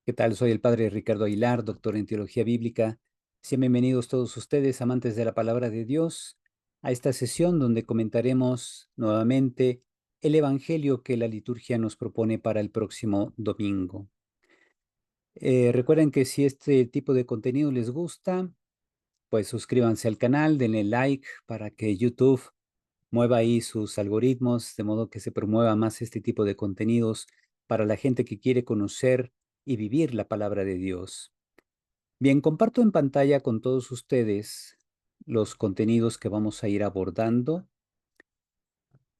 ¿Qué tal? Soy el padre Ricardo Aguilar, doctor en teología bíblica. Sean bienvenidos todos ustedes, amantes de la palabra de Dios, a esta sesión donde comentaremos nuevamente el evangelio que la liturgia nos propone para el próximo domingo. Recuerden que si este tipo de contenido les gusta, pues suscríbanse al canal, denle like para que YouTube mueva ahí sus algoritmos, de modo que se promueva más este tipo de contenidos para la gente que quiere conocer y vivir la palabra de Dios. Bien, comparto en pantalla con todos ustedes los contenidos que vamos a ir abordando.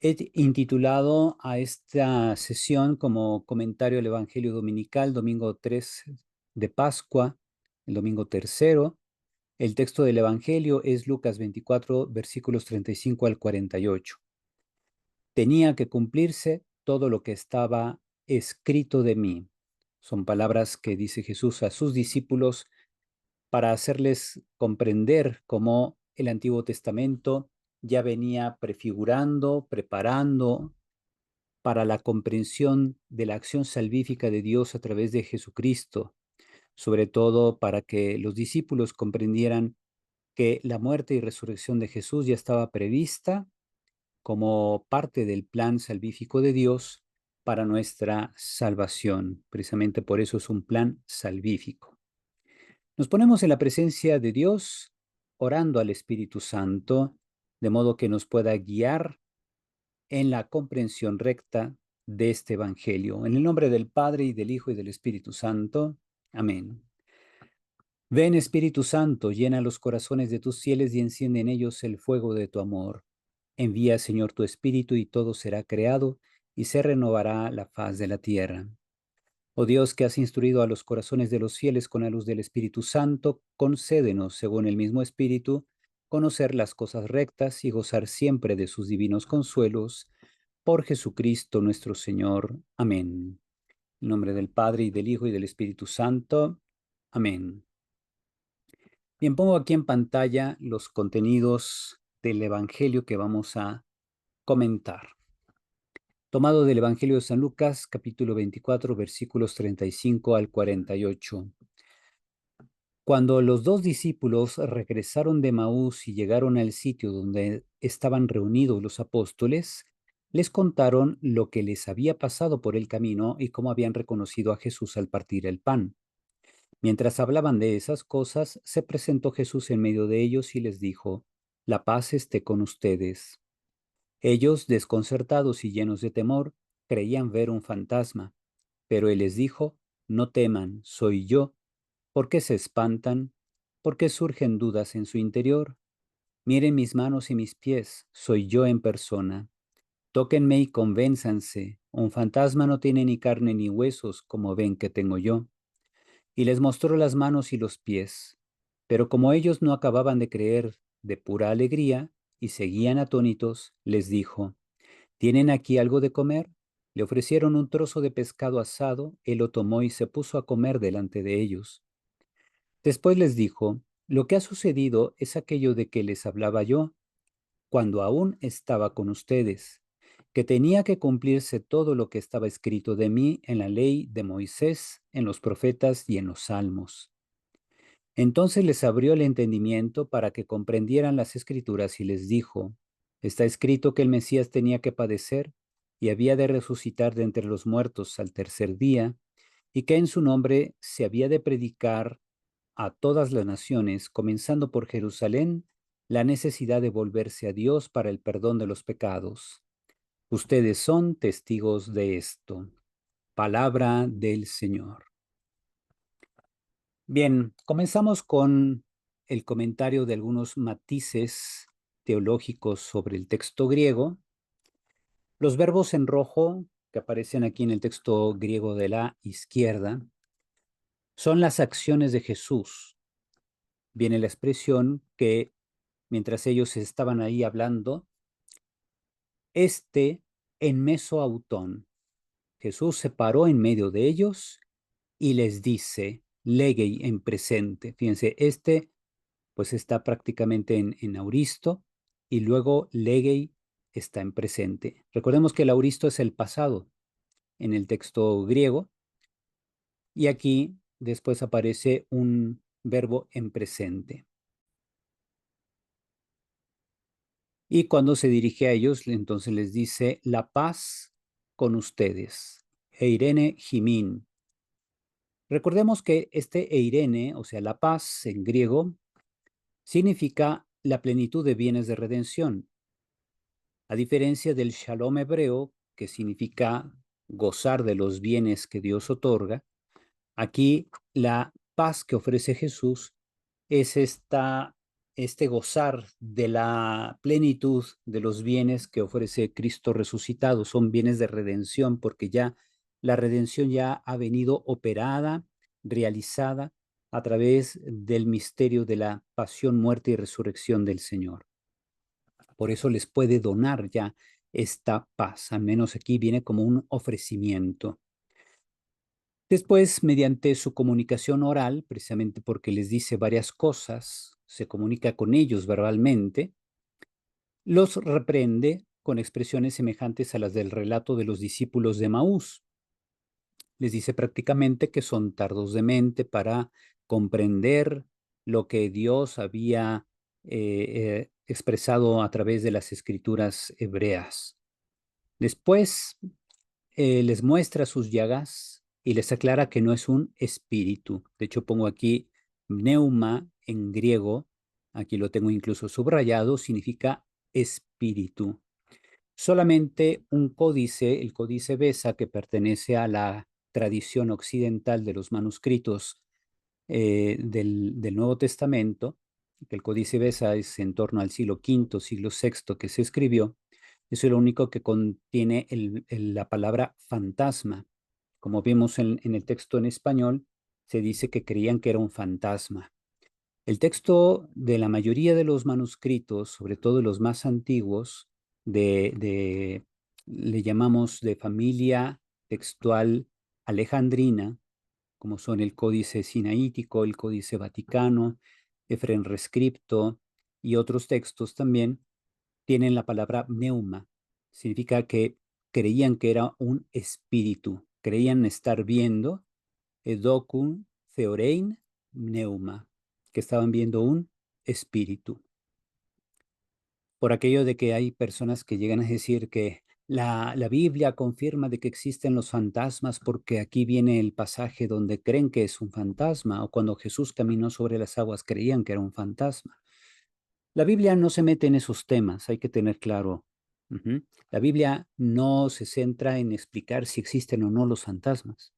He intitulado a esta sesión como comentario al Evangelio Dominical, domingo 3 de Pascua, el domingo tercero. El texto del Evangelio es Lucas 24, versículos 35 al 48. Tenía que cumplirse todo lo que estaba escrito de mí. Son palabras que dice Jesús a sus discípulos para hacerles comprender cómo el Antiguo Testamento ya venía prefigurando, preparando para la comprensión de la acción salvífica de Dios a través de Jesucristo, sobre todo para que los discípulos comprendieran que la muerte y resurrección de Jesús ya estaba prevista como parte del plan salvífico de Dios para nuestra salvación. Precisamente por eso es un plan salvífico. Nos ponemos en la presencia de Dios, orando al Espíritu Santo, de modo que nos pueda guiar en la comprensión recta de este Evangelio. En el nombre del Padre, y del Hijo, y del Espíritu Santo. Amén. Ven, Espíritu Santo, llena los corazones de tus fieles y enciende en ellos el fuego de tu amor. Envía, Señor, tu Espíritu, y todo será creado, y se renovará la faz de la tierra. Oh Dios, que has instruido a los corazones de los fieles con la luz del Espíritu Santo, concédenos, según el mismo Espíritu, conocer las cosas rectas y gozar siempre de sus divinos consuelos. Por Jesucristo nuestro Señor. Amén. En nombre del Padre, y del Hijo, y del Espíritu Santo. Amén. Bien, pongo aquí en pantalla los contenidos del Evangelio que vamos a comentar. Tomado del Evangelio de San Lucas, capítulo 24, versículos 35 al 48. Cuando los dos discípulos regresaron de Maús y llegaron al sitio donde estaban reunidos los apóstoles, les contaron lo que les había pasado por el camino y cómo habían reconocido a Jesús al partir el pan. Mientras hablaban de esas cosas, se presentó Jesús en medio de ellos y les dijo: La paz esté con ustedes. Ellos, desconcertados y llenos de temor, creían ver un fantasma, pero él les dijo: No teman, soy yo. ¿Por qué se espantan? ¿Por qué surgen dudas en su interior? Miren mis manos y mis pies, soy yo en persona. Tóquenme y convénzanse, un fantasma no tiene ni carne ni huesos, como ven que tengo yo. Y les mostró las manos y los pies. Pero como ellos no acababan de creer de pura alegría y seguían atónitos, les dijo: ¿Tienen aquí algo de comer? Le ofrecieron un trozo de pescado asado, él lo tomó y se puso a comer delante de ellos. Después les dijo: Lo que ha sucedido es aquello de que les hablaba yo, cuando aún estaba con ustedes, que tenía que cumplirse todo lo que estaba escrito de mí en la ley de Moisés, en los profetas y en los salmos. Entonces les abrió el entendimiento para que comprendieran las escrituras y les dijo: Está escrito que el Mesías tenía que padecer y había de resucitar de entre los muertos al tercer día, y que en su nombre se había de predicar a todas las naciones, comenzando por Jerusalén, la necesidad de volverse a Dios para el perdón de los pecados. Ustedes son testigos de esto. Palabra del Señor. Bien, comenzamos con el comentario de algunos matices teológicos sobre el texto griego. Los verbos en rojo que aparecen aquí en el texto griego de la izquierda son las acciones de Jesús. Viene la expresión que mientras ellos estaban ahí hablando, en mesoautón, Jesús se paró en medio de ellos y les dice, legei en presente. Fíjense, pues está prácticamente en auristo y luego legei está en presente. Recordemos que el auristo es el pasado en el texto griego Y aquí después aparece un verbo en presente. Y cuando se dirige a ellos, entonces les dice, la paz con ustedes. Eirene Jimin. Recordemos que este eirene, o sea, la paz en griego, significa la plenitud de bienes de redención, a diferencia del shalom hebreo, que significa gozar de los bienes que Dios otorga. Aquí la paz que ofrece Jesús es este gozar de la plenitud de los bienes que ofrece Cristo resucitado. Son bienes de redención porque ya la redención ya ha venido operada, realizada a través del misterio de la pasión, muerte y resurrección del Señor. Por eso les puede donar ya esta paz, al menos aquí viene como un ofrecimiento. Después, mediante su comunicación oral, precisamente porque les dice varias cosas, se comunica con ellos verbalmente, los reprende con expresiones semejantes a las del relato de los discípulos de Maús. Les dice prácticamente que son tardos de mente para comprender lo que Dios había expresado a través de las escrituras hebreas. Después les muestra sus llagas y les aclara que no es un espíritu. De hecho, pongo aquí pneuma en griego, aquí lo tengo incluso subrayado, significa espíritu. Solamente un códice, el códice Besa, que pertenece a la tradición occidental de los manuscritos del Nuevo Testamento, que el códice Besa es en torno al siglo V, siglo VI que se escribió, eso es lo único que contiene la palabra fantasma. Como vimos en el texto en español, se dice que creían que era un fantasma. El texto de la mayoría de los manuscritos, sobre todo los más antiguos, le llamamos de familia textual alejandrina, como son el Códice Sinaítico, el Códice Vaticano, Efrén Rescripto y otros textos también, tienen la palabra pneuma. Significa que creían que era un espíritu, creían estar viendo edocun theorein pneuma, que estaban viendo un espíritu. Por aquello de que hay personas que llegan a decir que la Biblia confirma de que existen los fantasmas porque aquí viene el pasaje donde creen que es un fantasma, o cuando Jesús caminó sobre las aguas creían que era un fantasma. La Biblia no se mete en esos temas, hay que tener claro. La Biblia no se centra en explicar si existen o no los fantasmas.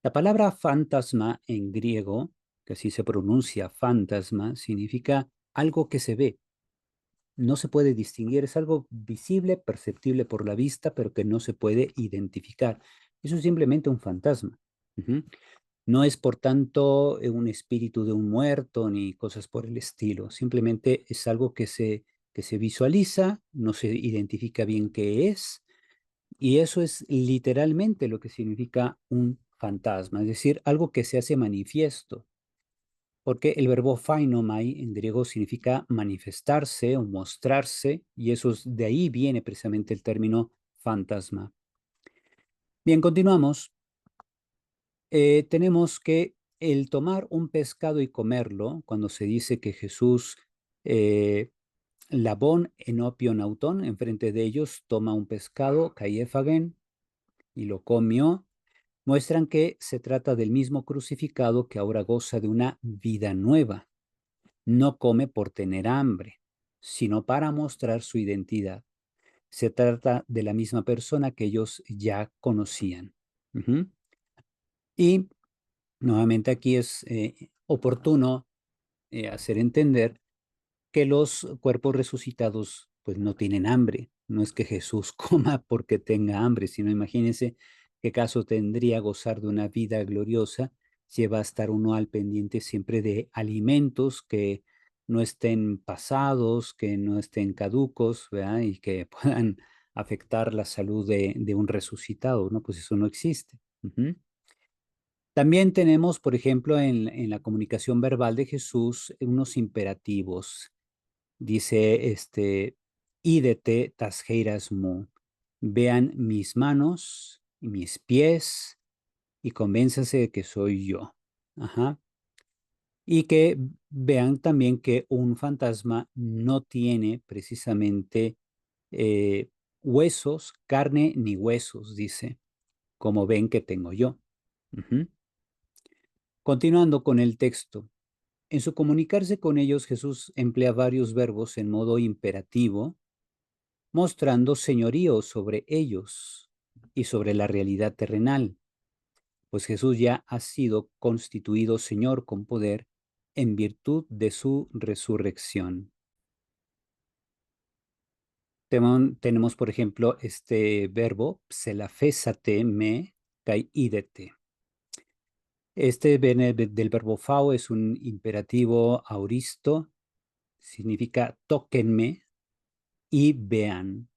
La palabra fantasma en griego, que así se pronuncia fantasma, significa algo que se ve. No se puede distinguir, es algo visible, perceptible por la vista, pero que no se puede identificar. Eso es simplemente un fantasma. No es, por tanto, un espíritu de un muerto ni cosas por el estilo. Simplemente es algo que se visualiza, no se identifica bien qué es, y eso es literalmente lo que significa un fantasma, es decir, algo que se hace manifiesto, porque el verbo phainomai en griego significa manifestarse o mostrarse, y de ahí viene precisamente el término fantasma. Bien, continuamos. Tenemos que el tomar un pescado y comerlo, cuando se dice que Jesús, labón enopio nautón, enfrente de ellos, toma un pescado, caiefagen, y lo comió, muestran que se trata del mismo crucificado que ahora goza de una vida nueva. No come por tener hambre, sino para mostrar su identidad. Se trata de la misma persona que ellos ya conocían. Y nuevamente aquí es oportuno hacer entender que los cuerpos resucitados pues no tienen hambre. No es que Jesús coma porque tenga hambre, sino imagínense qué caso tendría gozar de una vida gloriosa si va a estar uno al pendiente siempre de alimentos que no estén pasados, que no estén caducos, ¿verdad? Y que puedan afectar la salud de un resucitado, ¿no? Pues eso no existe. También tenemos, por ejemplo, en la comunicación verbal de Jesús, unos imperativos. Dice, ídete tasjeiras mu, vean mis manos y mis pies y convénzase de que soy yo. Ajá. Y que vean también que un fantasma no tiene precisamente eh, huesos, carne ni huesos, dice, como ven que tengo yo. Ujú. Continuando con el texto. En su comunicarse con ellos, Jesús emplea varios verbos en modo imperativo, mostrando señorío sobre ellos y sobre la realidad terrenal, pues Jesús ya ha sido constituido Señor con poder en virtud de su resurrección. Tenemos, por ejemplo, este verbo, pselafésate me kai idete. Este viene del verbo fao, es un imperativo auristo, significa tóquenme y vean.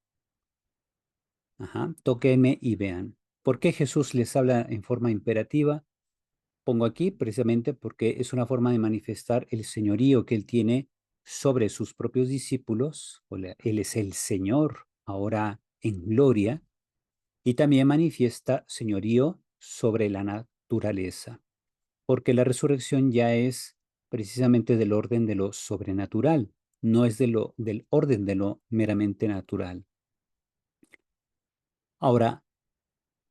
Ajá, tóquenme y vean. ¿Por qué Jesús les habla en forma imperativa? Pongo aquí precisamente porque es una forma de manifestar el señorío que él tiene sobre sus propios discípulos. Él es el Señor ahora en gloria y también manifiesta señorío sobre la naturaleza, porque la resurrección ya es precisamente del orden de lo sobrenatural, no es del orden de lo meramente natural. Ahora,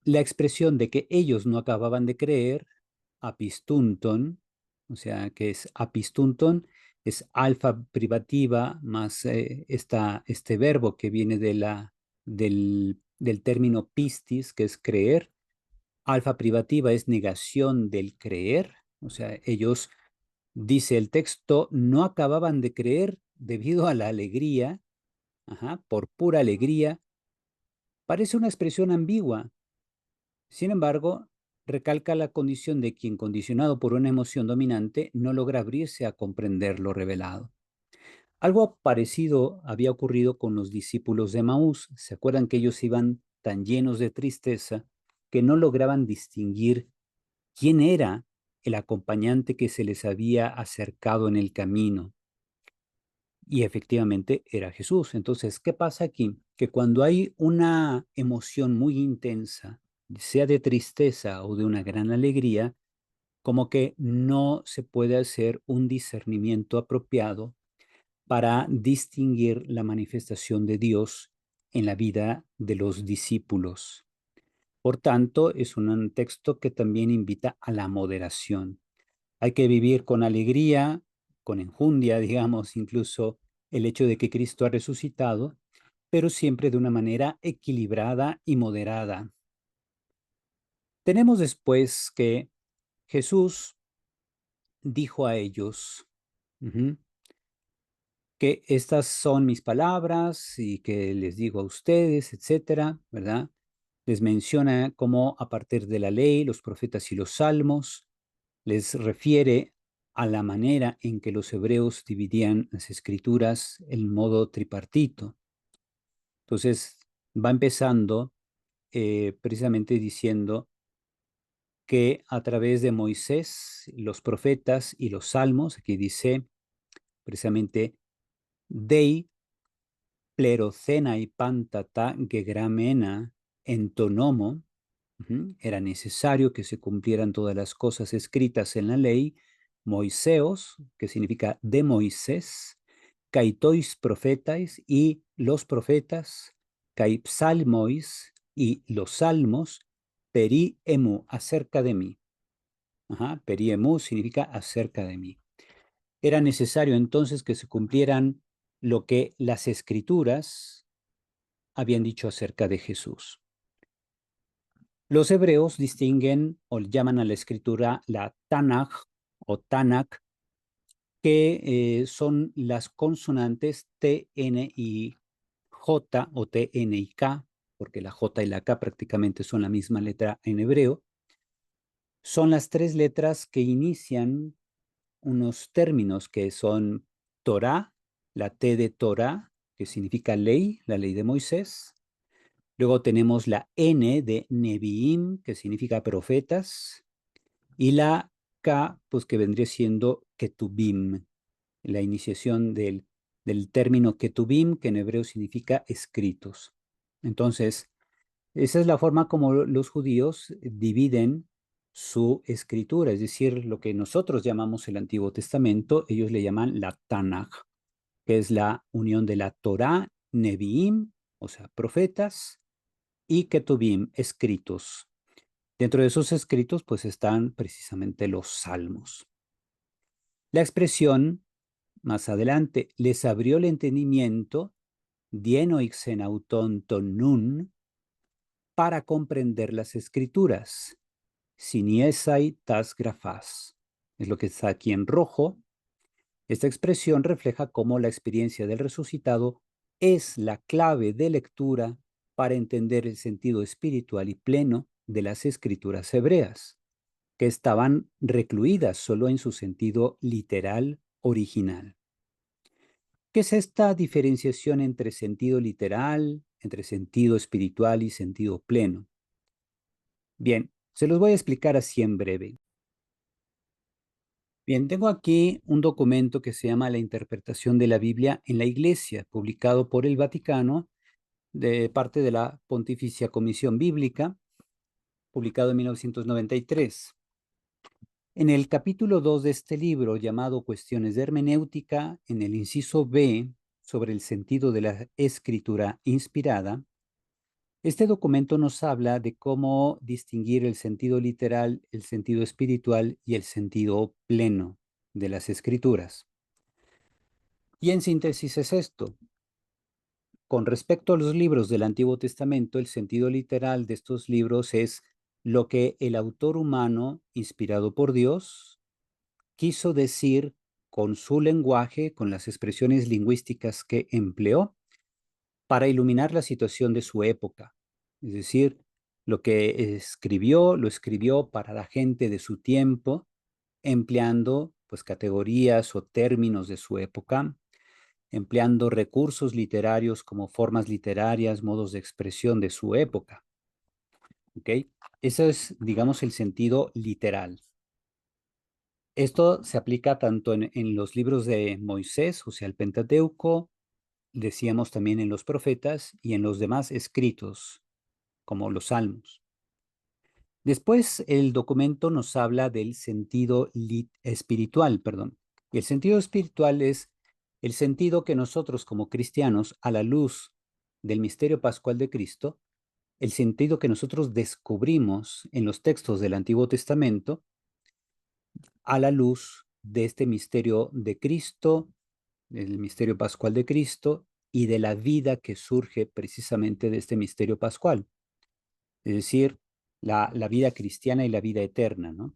la expresión de que ellos no acababan de creer, apistunton, o sea, que es apistunton, es alfa privativa más este verbo que viene del término pistis, que es creer. Alfa privativa es negación del creer, o sea, ellos, dice el texto, no acababan de creer debido a la alegría, ajá, por pura alegría. Parece una expresión ambigua. Sin embargo, recalca la condición de quien, condicionado por una emoción dominante, no logra abrirse a comprender lo revelado. Algo parecido había ocurrido con los discípulos de Maús. ¿Se acuerdan que ellos iban tan llenos de tristeza que no lograban distinguir quién era el acompañante que se les había acercado en el camino? Y efectivamente era Jesús. Entonces, ¿qué pasa aquí? Que cuando hay una emoción muy intensa, sea de tristeza o de una gran alegría, como que no se puede hacer un discernimiento apropiado para distinguir la manifestación de Dios en la vida de los discípulos. Por tanto, es un texto que también invita a la moderación. Hay que vivir con alegría, con enjundia, digamos, incluso el hecho de que Cristo ha resucitado, pero siempre de una manera equilibrada y moderada. Tenemos después que Jesús dijo a ellos, que estas son mis palabras y que les digo a ustedes, etcétera, ¿verdad? Les menciona cómo a partir de la ley, los profetas y los salmos, les refiere a la manera en que los hebreos dividían las escrituras en modo tripartito. Entonces, va empezando precisamente diciendo que a través de Moisés, los profetas y los salmos, aquí dice precisamente, Dei plerocena y pantata gegramena entonomo, era necesario que se cumplieran todas las cosas escritas en la ley, Moiseos, que significa de Moisés, caitois profetais y los profetas, caipsalmois y los salmos, peri emu, acerca de mí. Ajá, peri emu significa acerca de mí. Era necesario entonces que se cumplieran lo que las escrituras habían dicho acerca de Jesús. Los hebreos distinguen o llaman a la escritura la Tanaj o Tanakh, que son las consonantes T, N y J o T, N y K, porque la J y la K prácticamente son la misma letra en hebreo. Son las tres letras que inician unos términos que son Torah, la T de Torah, que significa ley, la ley de Moisés. Luego tenemos la N de Neviim, que significa profetas, y la K, pues que vendría siendo Ketubim, la iniciación del término Ketubim, que en hebreo significa escritos. Entonces, esa es la forma como los judíos dividen su escritura, es decir, lo que nosotros llamamos el Antiguo Testamento, ellos le llaman la Tanaj, que es la unión de la Torá, Neviim, o sea, profetas, y Ketubim, escritos. Dentro de esos escritos, pues están precisamente los salmos. La expresión, más adelante, les abrió el entendimiento, dienoixen auton ton nun, para comprender las escrituras. Siniesai tas grafas. Es lo que está aquí en rojo. Esta expresión refleja cómo la experiencia del resucitado es la clave de lectura para entender el sentido espiritual y pleno de las escrituras hebreas, que estaban recluidas solo en su sentido literal original. ¿Qué es esta diferenciación entre sentido literal, entre sentido espiritual y sentido pleno? Bien, se los voy a explicar así en breve. Bien, tengo aquí un documento que se llama La interpretación de la Biblia en la Iglesia, publicado por el Vaticano de parte de la Pontificia Comisión Bíblica, publicado en 1993. En el capítulo 2 de este libro, llamado Cuestiones de Hermenéutica, en el inciso B, sobre el sentido de la escritura inspirada, este documento nos habla de cómo distinguir el sentido literal, el sentido espiritual y el sentido pleno de las escrituras. Y en síntesis es esto. Con respecto a los libros del Antiguo Testamento, el sentido literal de estos libros es lo que el autor humano, inspirado por Dios, quiso decir con su lenguaje, con las expresiones lingüísticas que empleó para iluminar la situación de su época. Es decir, lo que escribió, lo escribió para la gente de su tiempo, empleando pues categorías o términos de su época, empleando recursos literarios como formas literarias, modos de expresión de su época. ¿Ok? Eso es, digamos, el sentido literal. Esto se aplica tanto en los libros de Moisés, o sea, el Pentateuco, decíamos también en los profetas y en los demás escritos, como los salmos. Después, el documento nos habla del sentido espiritual, perdón. Y el sentido espiritual es el sentido que nosotros como cristianos, a la luz del misterio pascual de Cristo, el sentido que nosotros descubrimos en los textos del Antiguo Testamento, a la luz de este misterio de Cristo, del misterio pascual de Cristo y de la vida que surge precisamente de este misterio pascual, es decir, la vida cristiana y la vida eterna, ¿no?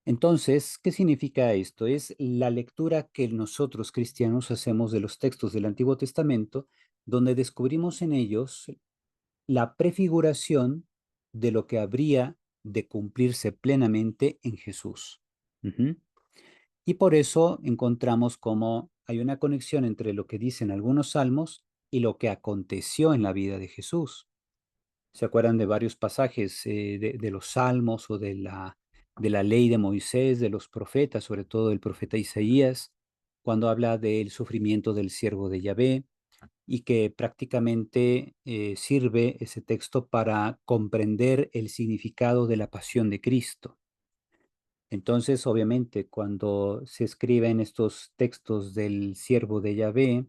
Entonces, ¿qué significa esto? Es la lectura que nosotros cristianos hacemos de los textos del Antiguo Testamento, donde descubrimos en ellos la prefiguración de lo que habría de cumplirse plenamente en Jesús. Ujú. Y por eso encontramos cómo hay una conexión entre lo que dicen algunos salmos y lo que aconteció en la vida de Jesús. ¿Se acuerdan de varios pasajes de los salmos o de la ley de Moisés, de los profetas, sobre todo del profeta Isaías, cuando habla del sufrimiento del siervo de Yahvé y que prácticamente sirve ese texto para comprender el significado de la pasión de Cristo? Entonces, obviamente, cuando se escriben estos textos del siervo de Yahvé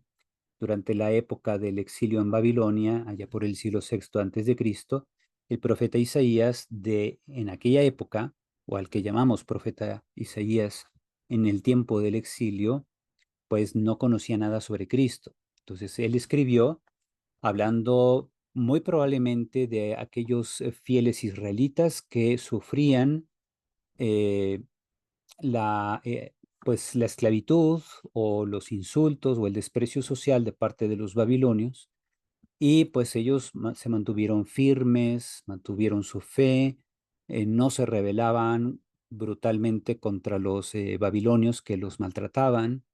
durante la época del exilio en Babilonia, allá por el siglo sexto antes de Cristo, el profeta Isaías en aquella época, o al que llamamos profeta Isaías en el tiempo del exilio, pues no conocía nada sobre Cristo. Entonces, él escribió hablando muy probablemente de aquellos fieles israelitas que sufrían eh, la, eh, pues la esclavitud o los insultos o el desprecio social de parte de los babilonios, y pues ellos se mantuvieron firmes, mantuvieron su fe, no se rebelaban brutalmente contra los babilonios que los maltrataban,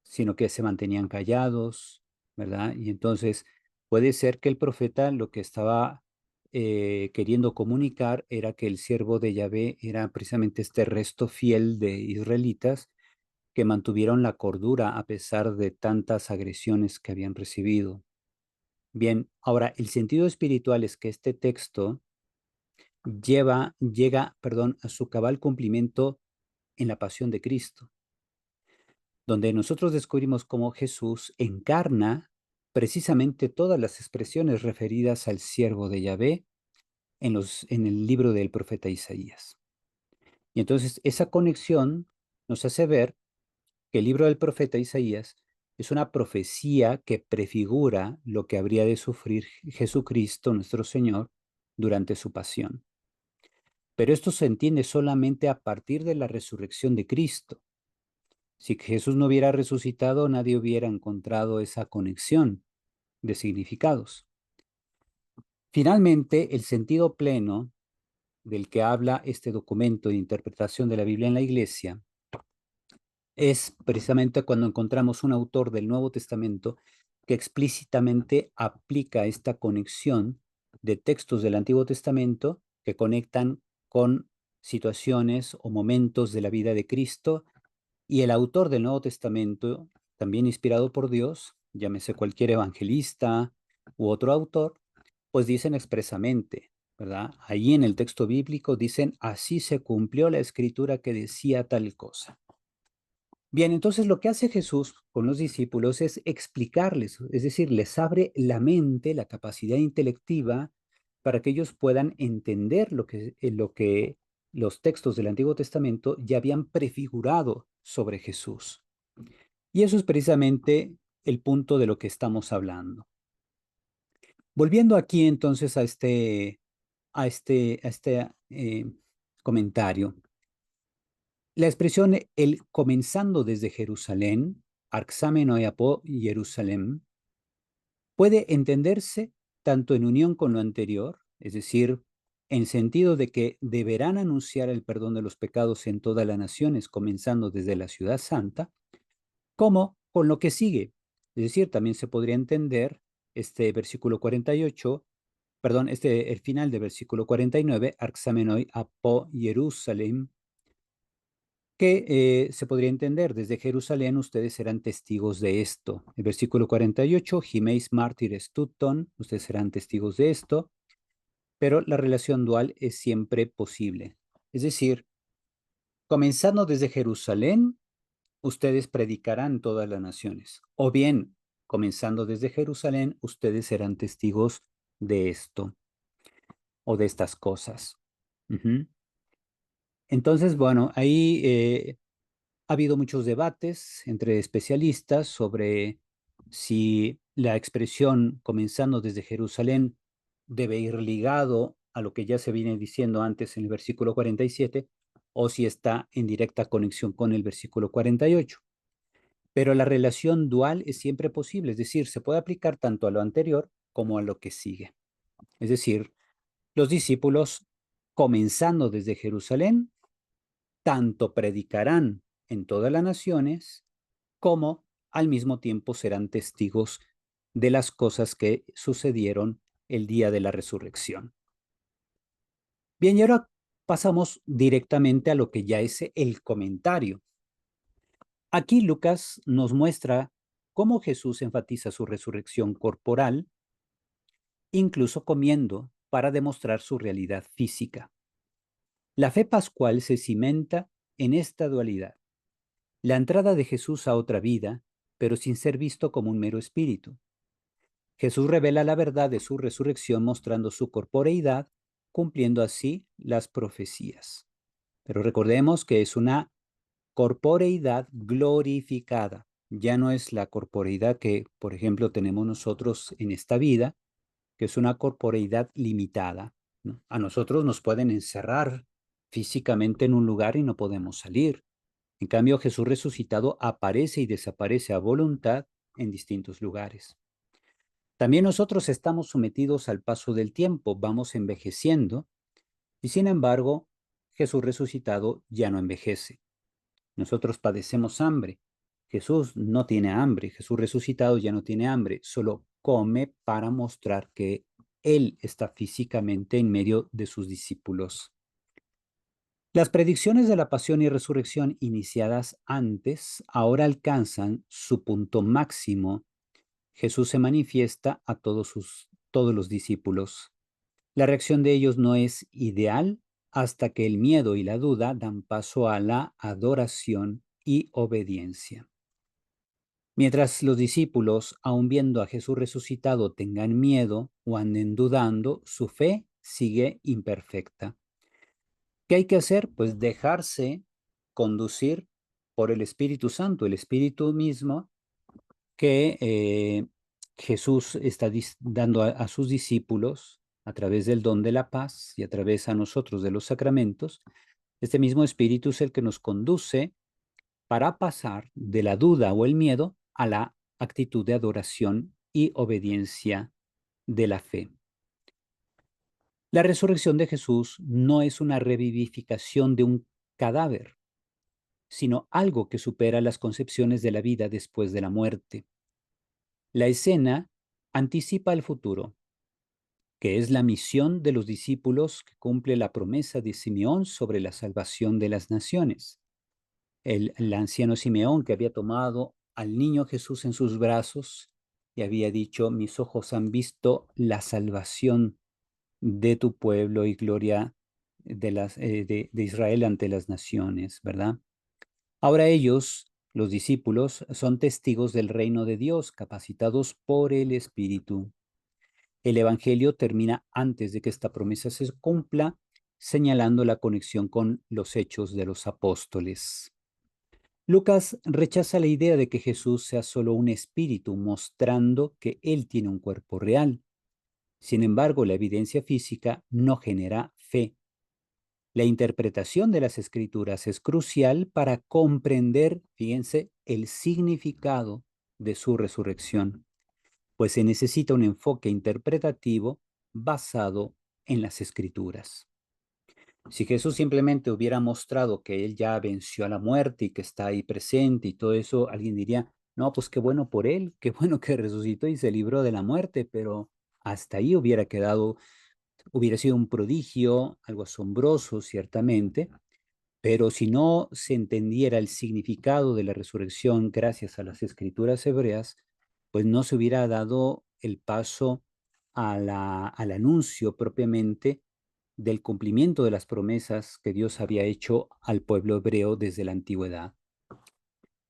sino que se mantenían callados, ¿verdad? Y entonces puede ser que el profeta lo que estaba queriendo comunicar era que el siervo de Yahvé era precisamente este resto fiel de israelitas que mantuvieron la cordura a pesar de tantas agresiones que habían recibido. Bien, ahora el sentido espiritual es que este texto llega, a su cabal cumplimiento en la pasión de Cristo, donde nosotros descubrimos cómo Jesús encarna precisamente todas las expresiones referidas al siervo de Yahvé en el libro del profeta Isaías. Y entonces esa conexión nos hace ver que el libro del profeta Isaías es una profecía que prefigura lo que habría de sufrir Jesucristo, nuestro Señor, durante su pasión. Pero esto se entiende solamente a partir de la resurrección de Cristo. Si Jesús no hubiera resucitado, nadie hubiera encontrado esa conexión de significados. Finalmente, el sentido pleno del que habla este documento de interpretación de la Biblia en la Iglesia es precisamente cuando encontramos un autor del Nuevo Testamento que explícitamente aplica esta conexión de textos del Antiguo Testamento que conectan con situaciones o momentos de la vida de Cristo, y el autor del Nuevo Testamento, también inspirado por Dios, llámese cualquier evangelista u otro autor, pues dicen expresamente, ¿verdad? Ahí en el texto bíblico dicen, así se cumplió la escritura que decía tal cosa. Bien, entonces lo que hace Jesús con los discípulos es explicarles, es decir, les abre la mente, la capacidad intelectiva, para que ellos puedan entender lo que los textos del Antiguo Testamento ya habían prefigurado sobre Jesús. Y eso es precisamente el punto de lo que estamos hablando. Volviendo aquí entonces a este comentario. La expresión el comenzando desde Jerusalén, Arxámeno y Apó Jerusalén, puede entenderse tanto en unión con lo anterior, es decir, en sentido de que deberán anunciar el perdón de los pecados en todas las naciones, comenzando desde la ciudad santa, como con lo que sigue. Es decir, también se podría entender este versículo 48, perdón, el final del versículo 49, Arxamenoi Apó Jerusalén, que se podría entender, desde Jerusalén ustedes serán testigos de esto. El versículo 48, Gimeis mártires tuton, ustedes serán testigos de esto, pero la relación dual es siempre posible. Es decir, comenzando desde Jerusalén, ustedes predicarán todas las naciones. O bien, comenzando desde Jerusalén, ustedes serán testigos de esto o de estas cosas. Ujú. Entonces, bueno, ahí ha habido muchos debates entre especialistas sobre si la expresión comenzando desde Jerusalén debe ir ligado a lo que ya se viene diciendo antes en el versículo 47 o si está en directa conexión con el versículo 48. Pero la relación dual es siempre posible, es decir, se puede aplicar tanto a lo anterior como a lo que sigue. Es decir, los discípulos comenzando desde Jerusalén tanto predicarán en todas las naciones, como al mismo tiempo serán testigos de las cosas que sucedieron el día de la resurrección. Bien, y ahora pasamos directamente a lo que ya es el comentario. Aquí Lucas nos muestra cómo Jesús enfatiza su resurrección corporal, incluso comiendo, para demostrar su realidad física. La fe pascual se cimenta en esta dualidad. La entrada de Jesús a otra vida, pero sin ser visto como un mero espíritu. Jesús revela la verdad de su resurrección mostrando su corporeidad, cumpliendo así las profecías. Pero recordemos que es una corporeidad glorificada. Ya no es la corporeidad que, por ejemplo, tenemos nosotros en esta vida, que es una corporeidad limitada, ¿no? A nosotros nos pueden encerrar físicamente en un lugar y no podemos salir. En cambio, Jesús resucitado aparece y desaparece a voluntad en distintos lugares. También nosotros estamos sometidos al paso del tiempo, vamos envejeciendo, y sin embargo, Jesús resucitado ya no envejece. Nosotros padecemos hambre. Jesús no tiene hambre, Jesús resucitado ya no tiene hambre, solo come para mostrar que Él está físicamente en medio de sus discípulos. Las predicciones de la pasión y resurrección iniciadas antes ahora alcanzan su punto máximo. Jesús se manifiesta a todos los discípulos. La reacción de ellos no es ideal hasta que el miedo y la duda dan paso a la adoración y obediencia. Mientras los discípulos, aun viendo a Jesús resucitado, tengan miedo o anden dudando, su fe sigue imperfecta. ¿Qué hay que hacer? Pues dejarse conducir por el Espíritu Santo, el Espíritu mismo que Jesús está dando a sus discípulos a través del don de la paz y a través a nosotros de los sacramentos. Este mismo Espíritu es el que nos conduce para pasar de la duda o el miedo a la actitud de adoración y obediencia de la fe. La resurrección de Jesús no es una revivificación de un cadáver, sino algo que supera las concepciones de la vida después de la muerte. La escena anticipa el futuro, que es la misión de los discípulos que cumple la promesa de Simeón sobre la salvación de las naciones. El anciano Simeón, que había tomado al niño Jesús en sus brazos y había dicho: mis ojos han visto la salvación de tu pueblo y gloria de Israel ante las naciones, ¿verdad? Ahora ellos, los discípulos, son testigos del reino de Dios, capacitados por el Espíritu. El Evangelio termina antes de que esta promesa se cumpla, señalando la conexión con los hechos de los apóstoles. Lucas rechaza la idea de que Jesús sea solo un espíritu, mostrando que él tiene un cuerpo real. Sin embargo, la evidencia física no genera fe. La interpretación de las escrituras es crucial para comprender, fíjense, el significado de su resurrección, pues se necesita un enfoque interpretativo basado en las escrituras. Si Jesús simplemente hubiera mostrado que él ya venció a la muerte y que está ahí presente y todo eso, alguien diría: no, pues qué bueno por él, qué bueno que resucitó y se libró de la muerte, pero hasta ahí hubiera quedado, hubiera sido un prodigio, algo asombroso, ciertamente, pero si no se entendiera el significado de la resurrección gracias a las escrituras hebreas, pues no se hubiera dado el paso al anuncio propiamente del cumplimiento de las promesas que Dios había hecho al pueblo hebreo desde la antigüedad.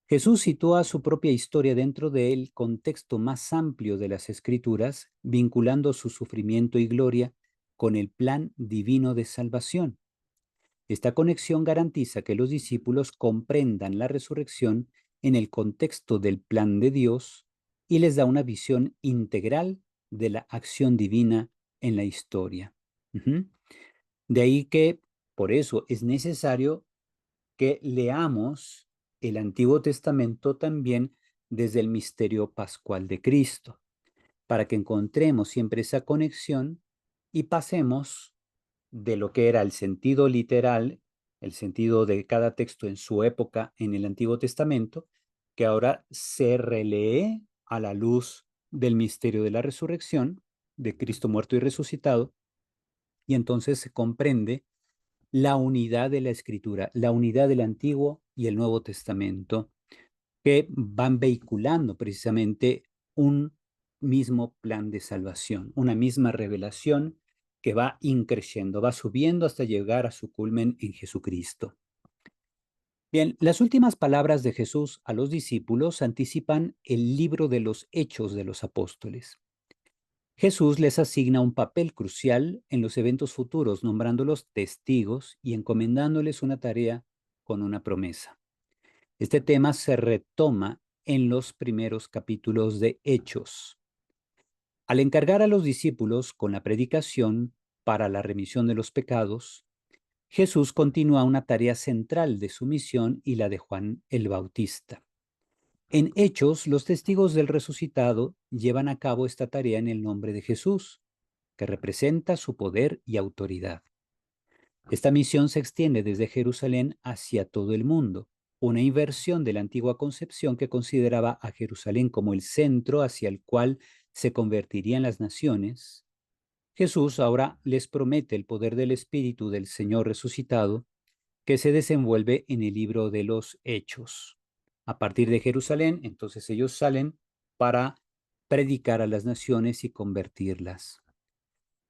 Jesús sitúa su propia historia dentro del contexto más amplio de las Escrituras, vinculando su sufrimiento y gloria con el plan divino de salvación. Esta conexión garantiza que los discípulos comprendan la resurrección en el contexto del plan de Dios y les da una visión integral de la acción divina en la historia. Ujú. De ahí que, por eso, es necesario que leamos el Antiguo Testamento también desde el misterio pascual de Cristo, para que encontremos siempre esa conexión y pasemos de lo que era el sentido literal, el sentido de cada texto en su época en el Antiguo Testamento, que ahora se relee a la luz del misterio de la resurrección, de Cristo muerto y resucitado, y entonces se comprende la unidad de la Escritura, la unidad del Antiguo y el Nuevo Testamento, que van vehiculando precisamente un mismo plan de salvación, una misma revelación que va increciendo, va subiendo hasta llegar a su culmen en Jesucristo. Bien, las últimas palabras de Jesús a los discípulos anticipan el libro de los Hechos de los Apóstoles. Jesús les asigna un papel crucial en los eventos futuros, nombrándolos testigos y encomendándoles una tarea con una promesa. Este tema se retoma en los primeros capítulos de Hechos. Al encargar a los discípulos con la predicación para la remisión de los pecados, Jesús continúa una tarea central de su misión y la de Juan el Bautista. En Hechos, los testigos del resucitado llevan a cabo esta tarea en el nombre de Jesús, que representa su poder y autoridad. Esta misión se extiende desde Jerusalén hacia todo el mundo, una inversión de la antigua concepción que consideraba a Jerusalén como el centro hacia el cual se convertirían las naciones. Jesús ahora les promete el poder del Espíritu del Señor resucitado que se desenvuelve en el libro de los Hechos. A partir de Jerusalén, entonces ellos salen para predicar a las naciones y convertirlas.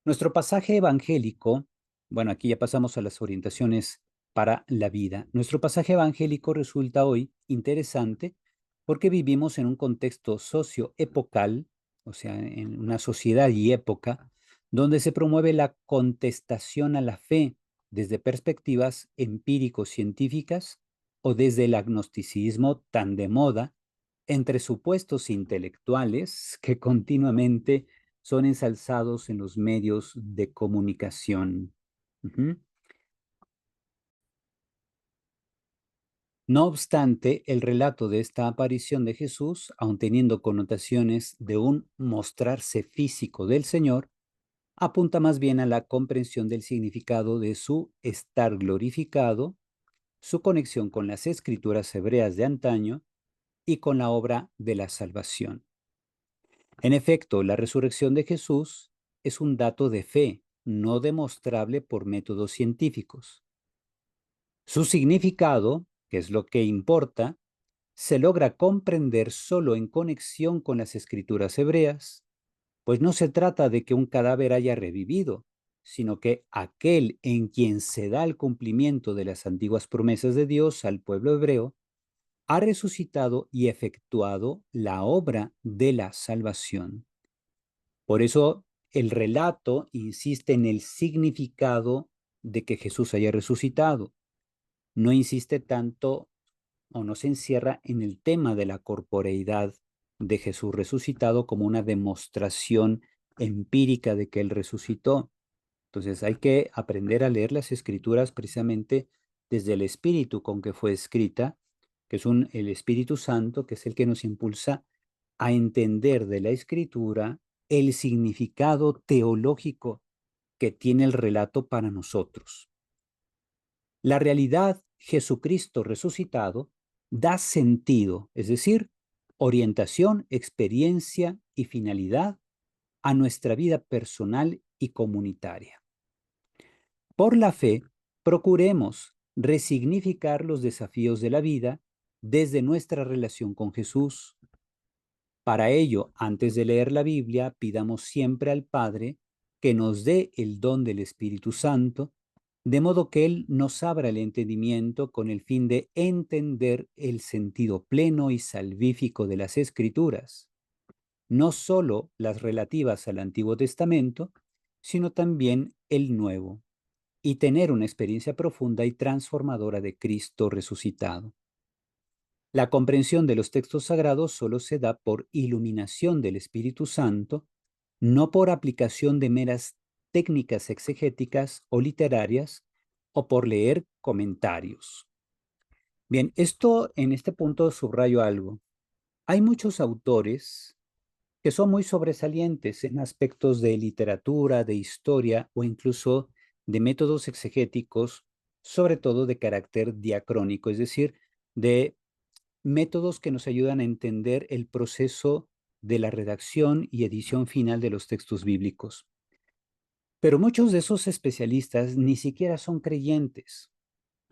Nuestro pasaje evangélico, bueno, aquí ya pasamos a las orientaciones para la vida. Nuestro pasaje evangélico resulta hoy interesante porque vivimos en un contexto socioepocal, o sea, en una sociedad y época, donde se promueve la contestación a la fe desde perspectivas empírico-científicas o desde el agnosticismo tan de moda entre supuestos intelectuales que continuamente son ensalzados en los medios de comunicación. Ujú. No obstante, el relato de esta aparición de Jesús, aun teniendo connotaciones de un mostrarse físico del Señor, apunta más bien a la comprensión del significado de su estar glorificado, su conexión con las escrituras hebreas de antaño y con la obra de la salvación. En efecto, la resurrección de Jesús es un dato de fe, no demostrable por métodos científicos. Su significado, que es lo que importa, se logra comprender solo en conexión con las escrituras hebreas, pues no se trata de que un cadáver haya revivido, sino que aquel en quien se da el cumplimiento de las antiguas promesas de Dios al pueblo hebreo, ha resucitado y efectuado la obra de la salvación. Por eso el relato insiste en el significado de que Jesús haya resucitado. No insiste tanto o no se encierra en el tema de la corporeidad de Jesús resucitado como una demostración empírica de que Él resucitó. Entonces hay que aprender a leer las escrituras precisamente desde el espíritu con que fue escrita, que es el Espíritu Santo, que es el que nos impulsa a entender de la escritura el significado teológico que tiene el relato para nosotros. La realidad Jesucristo resucitado da sentido, es decir, orientación, experiencia y finalidad a nuestra vida personal y comunitaria. Por la fe, procuremos resignificar los desafíos de la vida desde nuestra relación con Jesús. Para ello, antes de leer la Biblia, pidamos siempre al Padre que nos dé el don del Espíritu Santo, de modo que Él nos abra el entendimiento con el fin de entender el sentido pleno y salvífico de las Escrituras, no solo las relativas al Antiguo Testamento, sino también el Nuevo, y tener una experiencia profunda y transformadora de Cristo resucitado. La comprensión de los textos sagrados solo se da por iluminación del Espíritu Santo, no por aplicación de meras técnicas exegéticas o literarias o por leer comentarios. Bien, en este punto subrayo algo. Hay muchos autores que son muy sobresalientes en aspectos de literatura, de historia o incluso de métodos exegéticos, sobre todo de carácter diacrónico, es decir, de métodos que nos ayudan a entender el proceso de la redacción y edición final de los textos bíblicos. Pero muchos de esos especialistas ni siquiera son creyentes,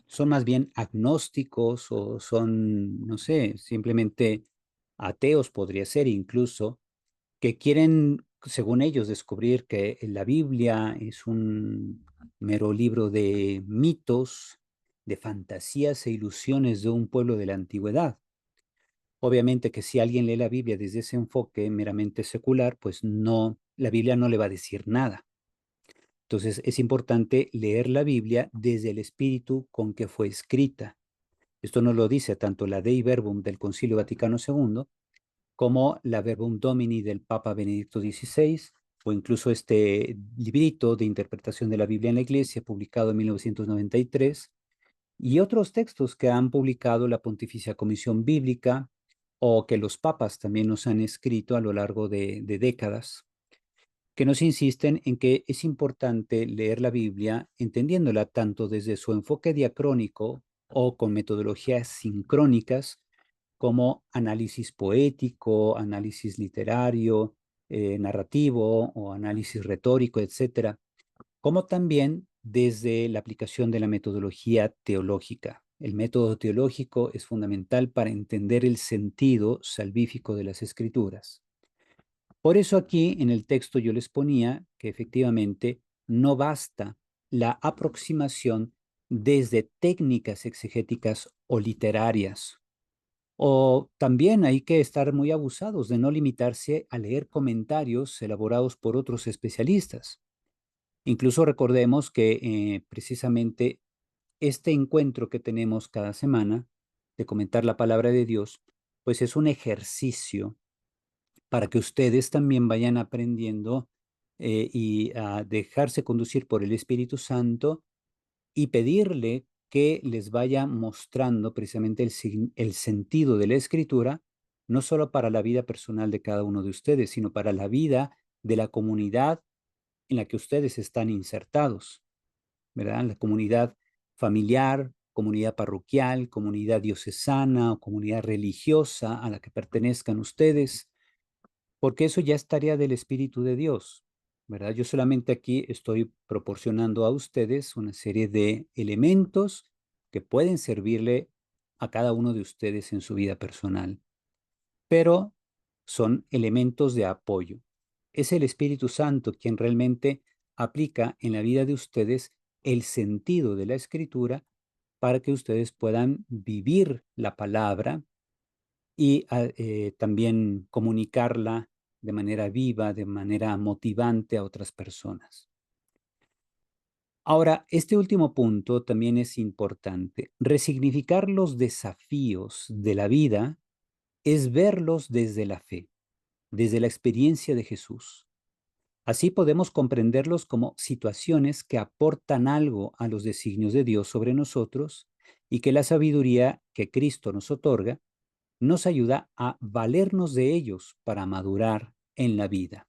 son más bien agnósticos o son, no sé, simplemente ateos podría ser incluso, que quieren, según ellos, descubrir que la Biblia es un mero libro de mitos, de fantasías e ilusiones de un pueblo de la antigüedad. Obviamente que si alguien lee la Biblia desde ese enfoque meramente secular, pues no, la Biblia no le va a decir nada. Entonces es importante leer la Biblia desde el espíritu con que fue escrita. Esto nos lo dice tanto la Dei Verbum del Concilio Vaticano II como la Verbum Domini del Papa Benedicto XVI, o incluso este librito de interpretación de la Biblia en la Iglesia, publicado en 1993, y otros textos que han publicado la Pontificia Comisión Bíblica o que los papas también nos han escrito a lo largo de décadas, que nos insisten en que es importante leer la Biblia entendiéndola tanto desde su enfoque diacrónico o con metodologías sincrónicas, como análisis poético, análisis literario, narrativo o análisis retórico, etcétera, como también desde la aplicación de la metodología teológica. El método teológico es fundamental para entender el sentido salvífico de las escrituras. Por eso aquí en el texto yo les ponía que efectivamente no basta la aproximación desde técnicas exegéticas o literarias. O también hay que estar muy abusados de no limitarse a leer comentarios elaborados por otros especialistas. Incluso recordemos que precisamente este encuentro que tenemos cada semana de comentar la palabra de Dios, pues es un ejercicio para que ustedes también vayan aprendiendo y a dejarse conducir por el Espíritu Santo y pedirle que les vaya mostrando precisamente el sentido de la Escritura, no solo para la vida personal de cada uno de ustedes, sino para la vida de la comunidad en la que ustedes están insertados, ¿verdad? La comunidad familiar, comunidad parroquial, comunidad diocesana o comunidad religiosa a la que pertenezcan ustedes, porque eso ya es tarea del Espíritu de Dios, ¿verdad? Yo solamente aquí estoy proporcionando a ustedes una serie de elementos que pueden servirle a cada uno de ustedes en su vida personal, pero son elementos de apoyo. Es el Espíritu Santo quien realmente aplica en la vida de ustedes el sentido de la Escritura para que ustedes puedan vivir la palabra y también comunicarla de manera viva, de manera motivante a otras personas. Ahora, este último punto también es importante. Resignificar los desafíos de la vida es verlos desde la fe, desde la experiencia de Jesús. Así podemos comprenderlos como situaciones que aportan algo a los designios de Dios sobre nosotros y que la sabiduría que Cristo nos otorga nos ayuda a valernos de ellos para madurar en la vida.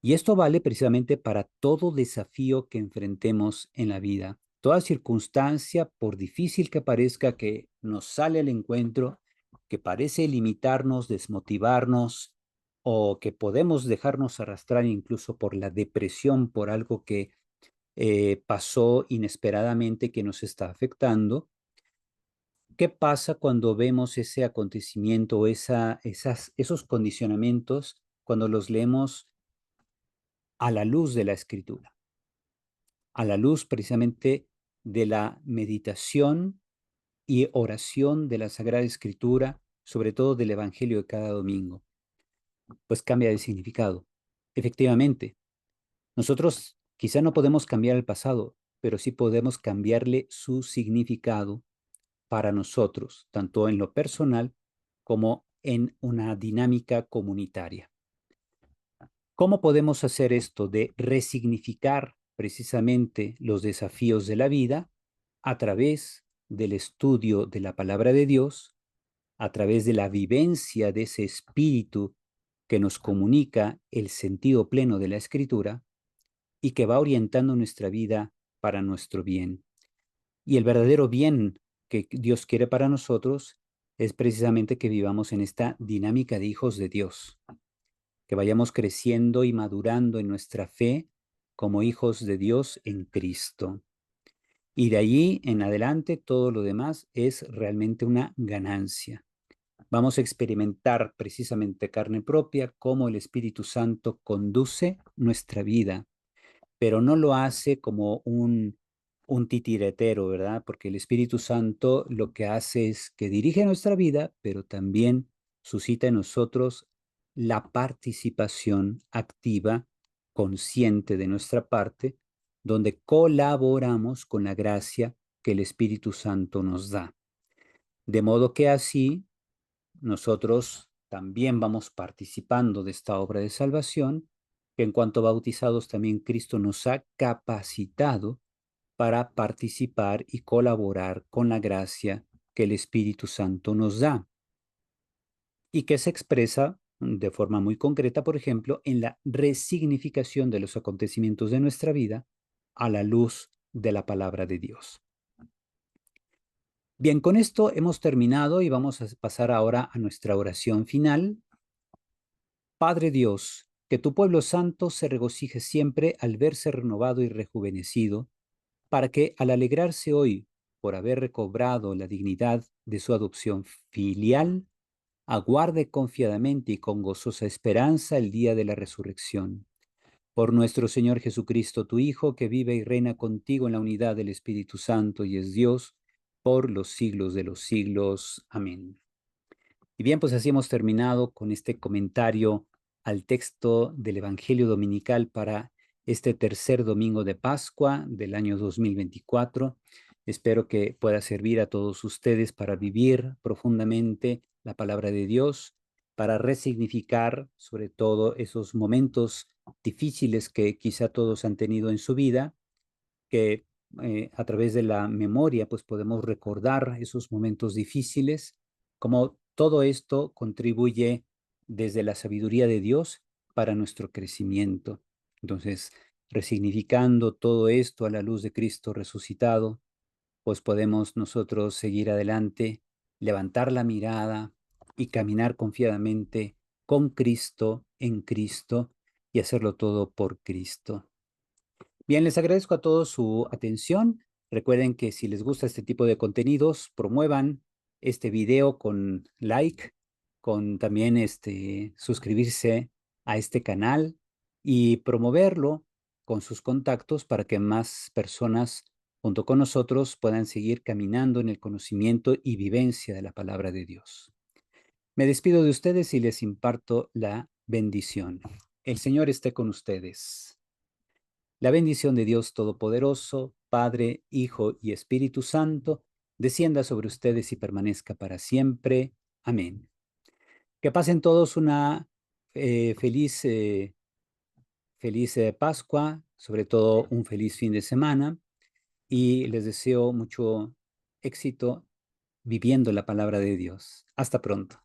Y esto vale precisamente para todo desafío que enfrentemos en la vida. Toda circunstancia, por difícil que parezca que nos sale al encuentro, que parece limitarnos, desmotivarnos, o que podemos dejarnos arrastrar incluso por la depresión, por algo que pasó inesperadamente que nos está afectando. ¿Qué pasa cuando vemos ese acontecimiento o esos condicionamientos cuando los leemos a la luz de la Escritura? A la luz precisamente de la meditación y oración de la Sagrada Escritura, sobre todo del Evangelio de cada domingo, pues cambia de significado. Efectivamente, nosotros quizá no podemos cambiar el pasado, pero sí podemos cambiarle su significado para nosotros, tanto en lo personal como en una dinámica comunitaria. ¿Cómo podemos hacer esto de resignificar precisamente los desafíos de la vida a través del estudio de la palabra de Dios, a través de la vivencia de ese espíritu que nos comunica el sentido pleno de la Escritura y que va orientando nuestra vida para nuestro bien? Y el verdadero bien que Dios quiere para nosotros es precisamente que vivamos en esta dinámica de hijos de Dios, que vayamos creciendo y madurando en nuestra fe como hijos de Dios en Cristo. Y de allí en adelante todo lo demás es realmente una ganancia. Vamos a experimentar precisamente carne propia cómo el Espíritu Santo conduce nuestra vida, pero no lo hace como un titiretero, ¿verdad? Porque el Espíritu Santo lo que hace es que dirige nuestra vida, pero también suscita en nosotros la participación activa, consciente de nuestra parte, donde colaboramos con la gracia que el Espíritu Santo nos da. De modo que así nosotros también vamos participando de esta obra de salvación, que en cuanto bautizados también Cristo nos ha capacitado para participar y colaborar con la gracia que el Espíritu Santo nos da y que se expresa de forma muy concreta, por ejemplo, en la resignificación de los acontecimientos de nuestra vida a la luz de la palabra de Dios. Bien, con esto hemos terminado y vamos a pasar ahora a nuestra oración final. Padre Dios, que tu pueblo santo se regocije siempre al verse renovado y rejuvenecido, para que al alegrarse hoy por haber recobrado la dignidad de su adopción filial, aguarde confiadamente y con gozosa esperanza el día de la resurrección. Por nuestro Señor Jesucristo, tu Hijo, que vive y reina contigo en la unidad del Espíritu Santo y es Dios por los siglos de los siglos. Amén. Y bien, pues así hemos terminado con este comentario al texto del Evangelio Dominical para este tercer domingo de Pascua del año 2024. Espero que pueda servir a todos ustedes para vivir profundamente la palabra de Dios, para resignificar sobre todo esos momentos difíciles que quizá todos han tenido en su vida, que a través de la memoria pues podemos recordar esos momentos difíciles, como todo esto contribuye desde la sabiduría de Dios para nuestro crecimiento. Entonces, resignificando todo esto a la luz de Cristo resucitado, pues podemos nosotros seguir adelante, levantar la mirada y caminar confiadamente con Cristo, en Cristo, y hacerlo todo por Cristo. Bien, les agradezco a todos su atención. Recuerden que si les gusta este tipo de contenidos, promuevan este video con like, con también suscribirse a este canal y promoverlo con sus contactos para que más personas junto con nosotros puedan seguir caminando en el conocimiento y vivencia de la palabra de Dios. Me despido de ustedes y les imparto la bendición. El Señor esté con ustedes. La bendición de Dios Todopoderoso, Padre, Hijo y Espíritu Santo, descienda sobre ustedes y permanezca para siempre. Amén. Que pasen todos una feliz, feliz Pascua, sobre todo un feliz fin de semana, y les deseo mucho éxito viviendo la palabra de Dios. Hasta pronto.